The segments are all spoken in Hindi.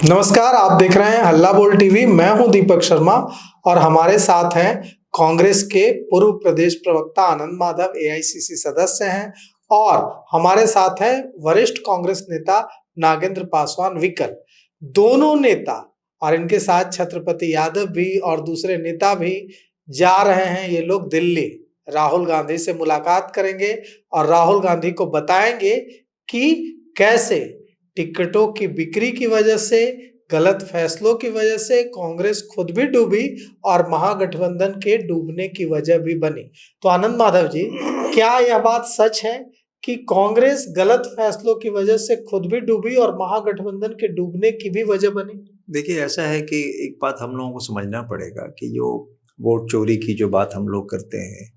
नमस्कार, आप देख रहे हैं हल्ला बोल टीवी। मैं हूं दीपक शर्मा और हमारे साथ हैं कांग्रेस के पूर्व प्रदेश प्रवक्ता आनंद माधव, एआईसीसी सदस्य हैं, और हमारे साथ हैं वरिष्ठ कांग्रेस नेता नागेंद्र पासवान विकल। दोनों नेता और इनके साथ छत्रपति यादव भी और दूसरे नेता भी जा रहे हैं। ये लोग दिल्ली राहुल गांधी से मुलाकात करेंगे और राहुल गांधी को बताएंगे कि कैसे टिकटों की बिक्री की वजह से, गलत फैसलों की वजह से कांग्रेस खुद भी डूबी और महागठबंधन के डूबने की वजह भी बनी। तो आनंद माधव जी, क्या यह बात सच है कि कांग्रेस गलत फैसलों की वजह से खुद भी डूबी और महागठबंधन के डूबने की भी वजह बनी? देखिए, ऐसा है कि एक बात हम लोगों को समझना पड़ेगा कि जो वोट चोरी की जो बात हम लोग करते हैं,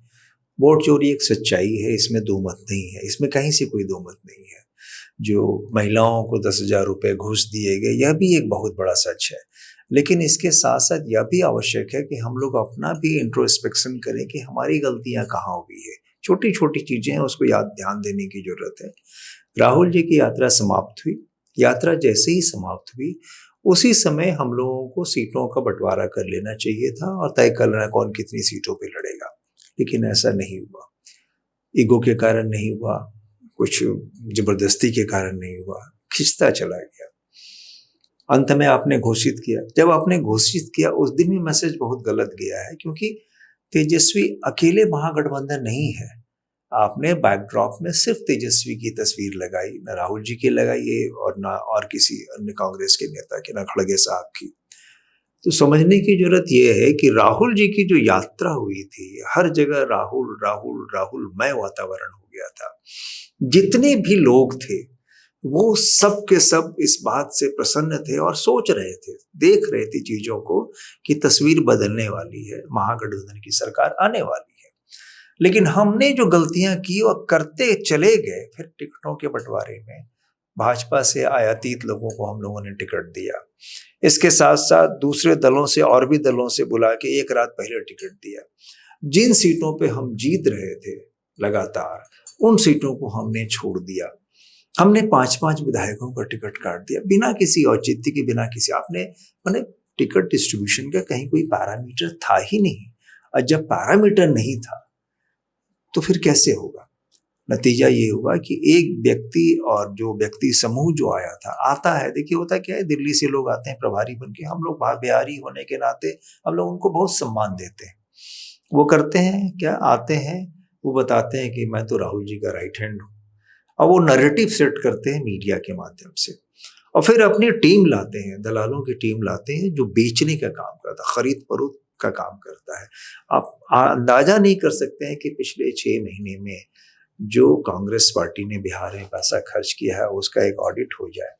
वोट चोरी एक सच्चाई है, इसमें दो मत नहीं है, इसमें कहीं से कोई दो मत नहीं है। जो महिलाओं को 10,000 रुपये घूस दिए गए, यह भी एक बहुत बड़ा सच है। लेकिन इसके साथ साथ यह भी आवश्यक है कि हम लोग अपना भी इंट्रोस्पेक्शन करें कि हमारी गलतियां कहाँ हुई है। छोटी छोटी चीजें हैं, उसको ध्यान देने की जरूरत है। राहुल जी की यात्रा समाप्त हुई। यात्रा जैसे ही समाप्त हुई, उसी समय हम लोगों को सीटों का बंटवारा कर लेना चाहिए था और तय कर लेना कौन कितनी सीटों पे लड़ेगा। लेकिन ऐसा नहीं हुआ। ईगो के कारण नहीं हुआ, कुछ जबरदस्ती के कारण नहीं हुआ, खिंचता चला गया। अंत में आपने घोषित किया। जब आपने घोषित किया उस दिन भी मैसेज बहुत गलत गया है, क्योंकि तेजस्वी अकेले महागठबंधन नहीं है। आपने बैकड्रॉप में सिर्फ तेजस्वी की तस्वीर लगाई, न राहुल जी की लगाई और न और किसी अन्य कांग्रेस के नेता की, न खड़गे साहब की। तो समझने की जरूरत यह है कि राहुल जी की जो यात्रा हुई थी, हर जगह राहुल राहुल राहुलमय वातावरण हो गया था। जितने भी लोग थे वो सब के सब इस बात से प्रसन्न थे और सोच रहे थे, देख रहे थे चीजों को कि तस्वीर बदलने वाली है, महागठबंधन की सरकार आने वाली है। लेकिन हमने जो गलतियां की वो करते चले गए। फिर टिकटों के बंटवारे में भाजपा से आयातीत लोगों को हम लोगों ने टिकट दिया। इसके साथ साथ दूसरे दलों से और भी दलों से बुला के एक रात पहले टिकट दिया। जिन सीटों पे हम जीत रहे थे लगातार, उन सीटों को हमने छोड़ दिया। हमने 5-5 विधायकों का टिकट काट दिया बिना किसी औचित्य के, बिना किसी आपने मैंने टिकट डिस्ट्रीब्यूशन का कहीं कोई पैरामीटर था ही नहीं। और जब पैरामीटर नहीं था तो फिर कैसे होगा? नतीजा ये हुआ कि एक व्यक्ति और जो व्यक्ति समूह जो आया था, आता है, देखिए होता क्या है, दिल्ली से लोग आते हैं प्रभारी बन के। हम लोग बिहारी होने के नाते हम लोग उनको बहुत सम्मान देते हैं। वो करते हैं क्या, आते हैं, वो बताते हैं कि मैं तो राहुल जी का राइट हैंड हूँ, और वो नैरेटिव सेट करते हैं मीडिया के माध्यम से। और फिर अपनी टीम लाते हैं, दलालों की टीम लाते हैं जो बेचने का काम करता है, खरीद फरोख्त का काम करता है। आप अंदाजा नहीं कर सकते हैं कि पिछले 6 महीने में जो कांग्रेस पार्टी ने बिहार में पैसा खर्च किया है, उसका एक ऑडिट हो जाए,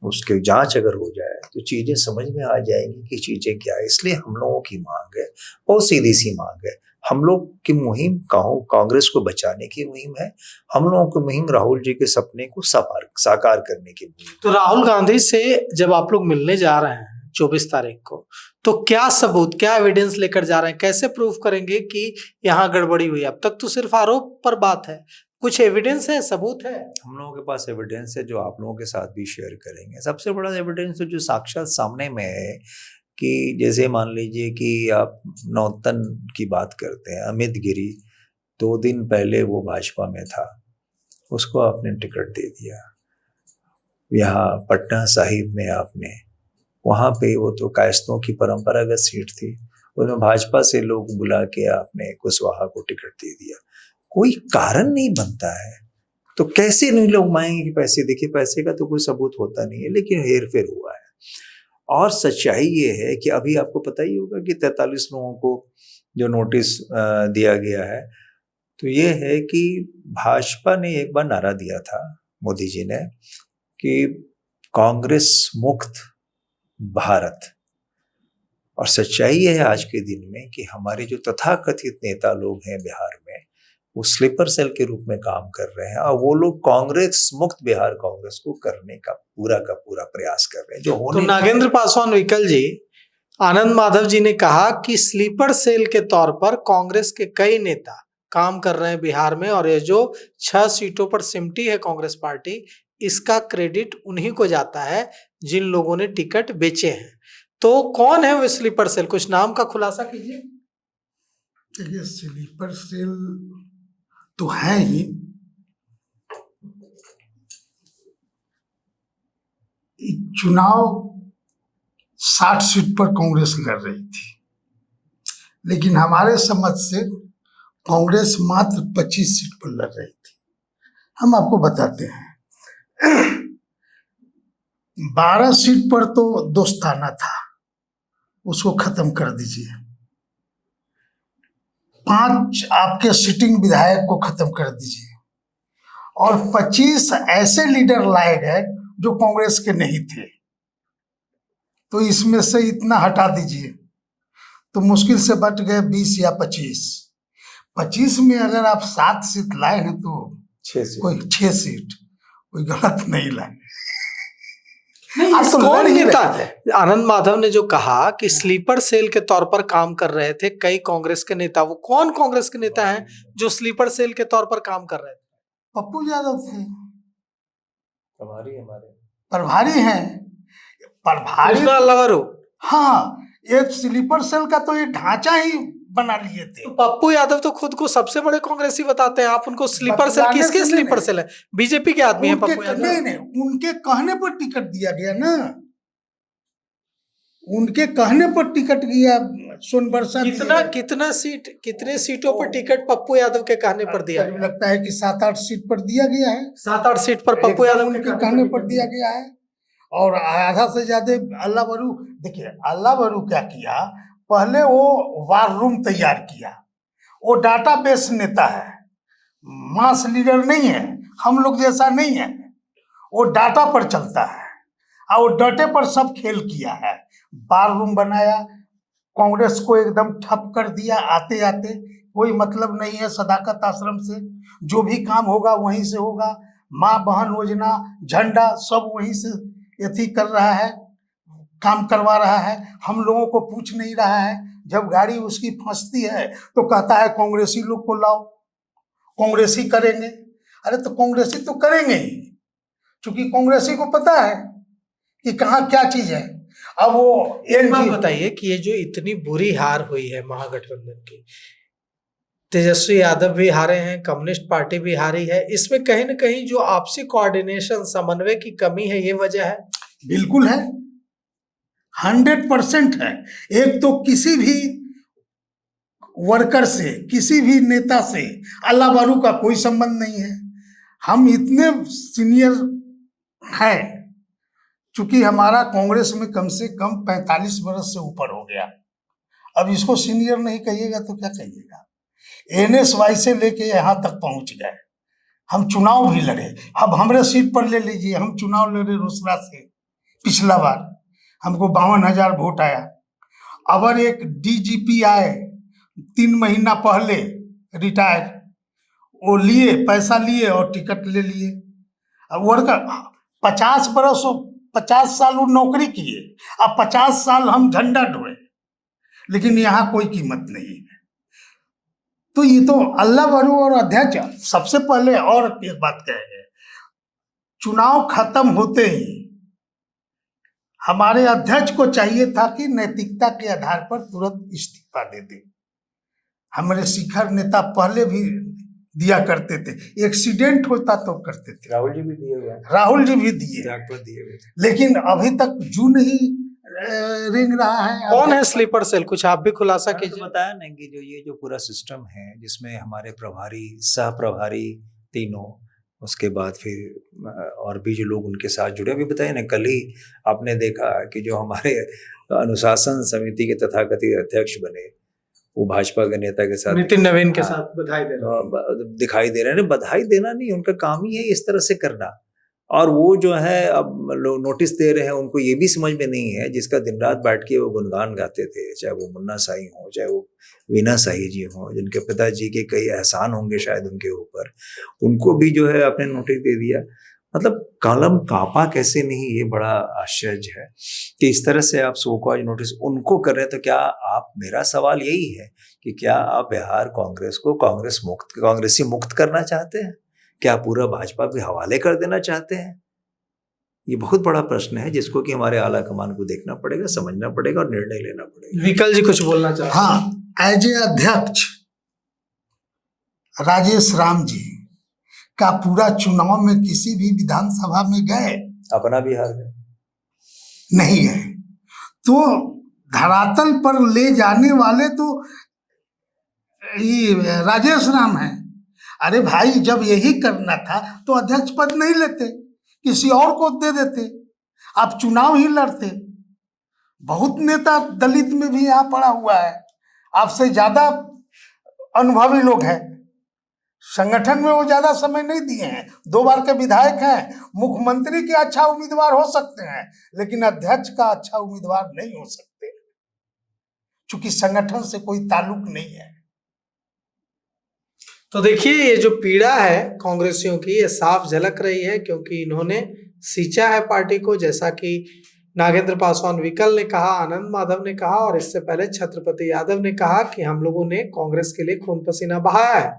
उसकी जांच अगर हो जाए तो चीजें समझ में आ जाएंगी कि चीजें क्या है। इसलिए हम लोगों की मांग है, बहुत सीधी सी मांग है। हम लोग की मुहिम कांग्रेस को बचाने की मुहिम है। हम लोगों की मुहिम राहुल जी के सपने को साकार करने की मुहिम। तो राहुल गांधी से जब आप लोग मिलने जा रहे हैं 24 तारीख को, तो क्या सबूत, क्या एविडेंस लेकर जा रहे हैं? कैसे प्रूफ करेंगे कि यहाँ गड़बड़ी हुई? अब तक तो सिर्फ आरोप पर बात है, कुछ एविडेंस है, सबूत है? हम लोगों के पास एविडेंस है जो आप लोगों के साथ भी शेयर करेंगे। सबसे बड़ा एविडेंस तो जो साक्षात सामने में है कि जैसे मान लीजिए कि आप नौतन की बात करते हैं, अमित गिरी 2 दिन पहले वो भाजपा में था, उसको आपने टिकट दे दिया। यहाँ पटना साहिब में आपने, वहाँ पे वो तो कायस्तों की परंपरागत सीट थी, उन्हें भाजपा से लोग बुला के आपने कुशवाहा को टिकट दे दिया। कोई कारण नहीं बनता है तो कैसे नहीं लोग मांगेंगे कि पैसे? देखिए, पैसे का तो कोई सबूत होता नहीं है, लेकिन हेरफेर हुआ है। और सच्चाई ये है कि अभी आपको पता ही होगा कि 43 लोगों को जो नोटिस दिया गया है, तो ये है कि भाजपा ने एक बार नारा दिया था, मोदी जी ने, कि कांग्रेस मुक्त भारत। और सच्चाई है आज के दिन में कि हमारे जो तथाकथित नेता लोग हैं बिहार में, वो स्लीपर सेल के रूप में काम कर रहे हैं, और वो लोग कांग्रेस मुक्त बिहार कांग्रेस को करने का पूरा प्रयास कर रहे हैं। जो होने तो नागेंद्र पासवान विकल जी, आनंद माधव जी ने कहा कि स्लीपर सेल के तौर पर कांग्रेस के कई नेता काम कर रहे हैं बिहार में, और ये जो 6 सीटों पर सिमटी है कांग्रेस पार्टी, इसका क्रेडिट उन्हीं को जाता है जिन लोगों ने टिकट बेचे हैं। तो कौन है वो स्लीपर सेल, कुछ नाम का खुलासा कीजिए। देखिए, स्लीपर सेल तो है ही। चुनाव 60 सीट पर कांग्रेस लड़ रही थी, लेकिन हमारे समझ से कांग्रेस मात्र 25 सीट पर लड़ रही थी। हम आपको बताते हैं, 12 सीट पर तो दोस्ताना था, उसको खत्म कर दीजिए। 5 आपके सिटिंग विधायक को खत्म कर दीजिए, और 25 ऐसे लीडर लाए गए जो कांग्रेस के नहीं थे। तो इसमें से इतना हटा दीजिए तो मुश्किल से बच गए 20 या 25। 25 में अगर आप 7 सीट लाए हैं तो 6 सीट कोई गलत नहीं लाए। तो कौन नेता, आनंद माधव ने जो कहा कि स्लीपर सेल के तौर पर काम कर रहे थे कई कांग्रेस के नेता, वो कौन कांग्रेस के नेता हैं जो स्लीपर सेल के तौर पर काम कर रहे थे? पप्पू यादव थे, प्रभारी हमारे, प्रभारी हैं, प्रभारी। हाँ, ये स्लीपर सेल का तो ये ढांचा ही बना लिए थे। तो पप्पू यादव तो खुद को सबसे बड़े कांग्रेसी बताते हैं, आप उनको स्लीपर सेल, किसके स्लीपर सेल है? बीजेपी के आदमी है पप्पू यादव? नहीं, उनके कहने पर टिकट दिया गया ना, उनके कहने पर टिकट दिया। सोनबरसा कितने सीटों पर टिकट पप्पू यादव के कहने पर दिया? लगता है कि 7-8 सीट पर दिया गया है। 7-8 सीट पर पप्पू यादव के कहने पर दिया गया है। और आधा से ज्यादा अल्लाह बरू। देखिए, अल्लाह बरू क्या किया, पहले वो वार रूम तैयार किया। वो डाटा बेस नेता है, मास लीडर नहीं है, हम लोग जैसा नहीं है। वो डाटा पर चलता है और वो डाटे पर सब खेल किया है। वार रूम बनाया, कांग्रेस को एकदम ठप कर दिया। आते आते कोई मतलब नहीं है सदाकत आश्रम से, जो भी काम होगा वहीं से होगा। माँ बहन योजना, झंडा सब वहीं से यथी कर रहा है, काम करवा रहा है। हम लोगों को पूछ नहीं रहा है। जब गाड़ी उसकी फंसती है तो कहता है कांग्रेसी लोग को लाओ, कांग्रेसी करेंगे। अरे तो कांग्रेसी तो करेंगे ही, क्योंकि कांग्रेसी को पता है कि कहाँ क्या चीज है। अब वो एक बात बताइए कि ये जो इतनी बुरी हार हुई है महागठबंधन की, तेजस्वी यादव भी हारे हैं, कम्युनिस्ट पार्टी भी हारी है, इसमें कहीं ना कहीं जो आपसी कोऑर्डिनेशन, समन्वय की कमी है, ये वजह है? बिल्कुल है, 100% है। एक तो किसी भी वर्कर से, किसी भी नेता से अल्लाह बारू का कोई संबंध नहीं है। हम इतने सीनियर हैं, चूंकि हमारा कांग्रेस में कम से कम 45 वर्ष से ऊपर हो गया। अब इसको सीनियर नहीं कहिएगा तो क्या कहिएगा। NSY से लेके यहाँ तक पहुंच गए। हम चुनाव भी लड़े। अब हमारे सीट पर ले लीजिए, हम चुनाव लड़े रोसड़ा से। पिछला बार हमको 52,000 वोट आया। अबर एक DGP आए 3 महीना पहले, रिटायर, वो लिए, पैसा लिए और टिकट ले लिए। अब वर्कर 50 साल वो नौकरी किए, अब 50 साल हम झंडा ढोए, लेकिन यहाँ कोई कीमत नहीं है। तो ये तो अल्लाह बरू और अध्यक्ष सबसे पहले। और एक बात कहेंगे, चुनाव खत्म होते ही हमारे अध्यक्ष को चाहिए था कि नैतिकता के आधार पर तुरंत इस्तीफा दे दे। हमारे शिखर नेता पहले भी दिया करते थे, एक्सीडेंट होता तो करते थे। राहुल जी भी दिए हुए, राहुल जी भी दिए, लेकिन अभी तक जू नहीं रेंग रहा है। कौन है स्लीपर सेल, कुछ आप भी खुलासा कीजिए। बताया ना कि जो पूरा सिस्टम है, जिसमें हमारे प्रभारी, सह प्रभारी तीनों, उसके बाद फिर और भी जो लोग उनके साथ जुड़े, अभी बताइए ना, कल ही आपने देखा कि जो हमारे अनुशासन समिति के तथाकथित अध्यक्ष बने, वो भाजपा के नेता के साथ, नितिन नवीन के साथ बधाई दिखाई दे रहे हैं। बधाई देना नहीं, उनका काम ही है इस तरह से करना। और वो जो है, अब लोग नोटिस दे रहे हैं, उनको ये भी समझ में नहीं है, जिसका दिन रात बैठ के वो गुणगान गाते थे, चाहे वो मुन्ना साई हो, चाहे वो वीना साई जी हो, जिनके पिताजी के कई एहसान होंगे शायद उनके ऊपर, उनको भी जो है आपने नोटिस दे दिया। मतलब कलम कापा कैसे नहीं, ये बड़ा आश्चर्य है कि इस तरह से आप सोकॉज नोटिस उनको कर रहे हैं। तो क्या आप, मेरा सवाल यही है कि क्या आप बिहार कांग्रेस को कांग्रेसी मुक्त करना चाहते हैं? क्या पूरा भाजपा भी हवाले कर देना चाहते हैं? ये बहुत बड़ा प्रश्न है जिसको कि हमारे आला कमान को देखना पड़ेगा, समझना पड़ेगा और निर्णय लेना पड़ेगा। विकल जी कुछ बोलना चाहते हैं? हाँ, एज ए अध्यक्ष राजेश राम जी का पूरा चुनाव में किसी भी विधानसभा में गए अपना भी हार है, नहीं है, तो धरातल पर ले जाने वाले तो ये राजेश राम है। अरे भाई, जब यही करना था तो अध्यक्ष पद नहीं लेते, किसी और को दे देते, आप चुनाव ही लड़ते। बहुत नेता दलित में भी यहाँ पड़ा हुआ है, आपसे ज्यादा अनुभवी लोग हैं, संगठन में वो ज्यादा समय नहीं दिए हैं, 2 बार के विधायक हैं, मुख्यमंत्री के अच्छा उम्मीदवार हो सकते हैं, लेकिन अध्यक्ष का अच्छा उम्मीदवार नहीं हो सकते, क्योंकि संगठन से कोई ताल्लुक नहीं है। तो देखिए, ये जो पीड़ा है कांग्रेसियों की, ये साफ झलक रही है, क्योंकि इन्होंने सींचा है पार्टी को, जैसा कि नागेंद्र पासवान विकल ने कहा, आनंद माधव ने कहा और इससे पहले छत्रपति यादव ने कहा कि हम लोगों ने कांग्रेस के लिए खून पसीना बहाया है।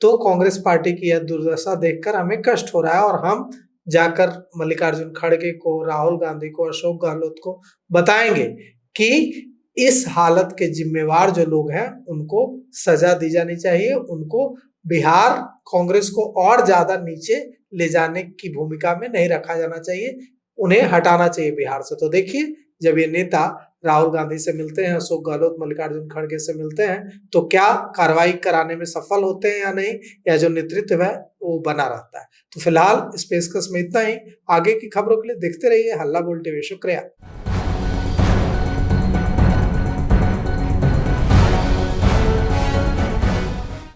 तो कांग्रेस पार्टी की यह दुर्दशा देखकर हमें कष्ट हो रहा है और हम जाकर मल्लिकार्जुन खड़गे को, राहुल गांधी को, अशोक गहलोत को बताएंगे कि इस हालत के जिम्मेवार जो लोग हैं उनको सजा दी जानी चाहिए, उनको बिहार कांग्रेस को और ज्यादा नीचे ले जाने की भूमिका में नहीं रखा जाना चाहिए, उन्हें हटाना चाहिए बिहार से। तो देखिए, जब ये नेता राहुल गांधी से मिलते हैं, अशोक गहलोत मल्लिकार्जुन खड़गे से मिलते हैं, तो क्या कार्रवाई कराने में सफल होते हैं या नहीं, या जो नेतृत्व है वो बना रहता है। तो फिलहाल इस पेशकश में इतना ही। आगे की खबरों के लिए देखते रहिए हल्ला बोल टीवी। शुक्रिया।